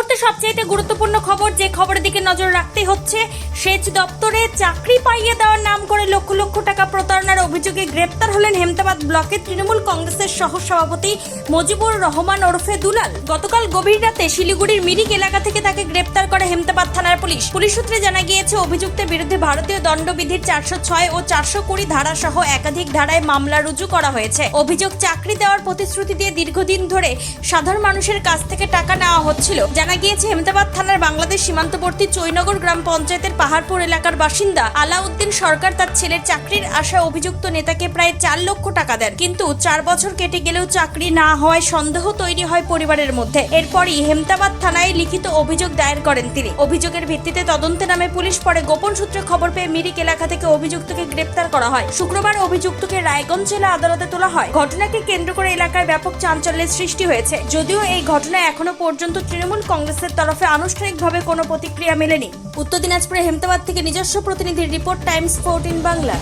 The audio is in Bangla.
মুহূর্তে সবচেয়ে গুরুত্বপূর্ণ খবর, যে খবরের দিকে নজর রাখতে হচ্ছে, সেচ দপ্তরে চাকরি পাইয়ে দেওয়ার নাম করে লক্ষ লক্ষ টাকা প্রতারণার অভিযোগে গ্রেপ্তার হলেন হেমতাবাদ ব্লকের তৃণমূল কংগ্রেসের সহ সভাপতি মজিবুর রহমান ওরফে দুলাল। গতকাল গভীর রাতে শিলিগুড়ির মিরিক এলাকা থেকে তাকে গ্রেপ্তার করে হেমতাবাদ থানার পুলিশ। পুলিশ সূত্রে জানা গিয়েছে, অভিযুক্তের বিরুদ্ধে ভারতীয় দণ্ডবিধির 406 ও 420 ধারা সহ একাধিক ধারায় মামলা রুজু করা হয়েছে। অভিযোগ, চাকরি দেওয়ার প্রতিশ্রুতি দিয়ে দীর্ঘদিন ধরে সাধারণ মানুষের কাছ থেকে টাকা নেওয়া হচ্ছিল। জানা গিয়েছে, হেমতাবাদ থানার বাংলাদেশ সীমান্তবর্তী চৈনগর গ্রাম পঞ্চায়েতের পাহাড়পুর এলাকার বাসিন্দা আলাউদ্দিন সরকার তার ছেলের চাকরির আশায় অভিযুক্ত নেতাকে প্রায় 4 লক্ষ টাকা দেন, কিন্তু 4 বছর কেটে গেলেও চাকরি না হওয়ায় সন্দেহ তৈরি হয় পরিবারের মধ্যে। এরপরই হেমতাবাদ থানায় লিখিত অভিযোগ দায়ের করেন তিনি। অভিযোগের ভিত্তিতে তদন্তে নামে পুলিশ। পরে গোপন সূত্রে খবর পেয়ে মিরিক এলাকা থেকে অভিযুক্তকে গ্রেপ্তার করা হয়। শুক্রবার অভিযুক্তকে রায়গঞ্জ জেলা আদালতে তোলা হয়। ঘটনাকে কেন্দ্র করে এলাকায় ব্যাপক চাঞ্চল্যের সৃষ্টি হয়েছে। যদিও এই ঘটনায় এখনো পর্যন্ত তৃণমূল কংগ্রেসের তরফে আনুষ্ঠানিকভাবে কোনো প্রতিক্রিয়া মেলেনি। উত্তর দিনাজপুরের হেমতাবাদ থেকে নিজস্ব প্রতিনিধির রিপোর্ট, টাইমস 14 বাংলা।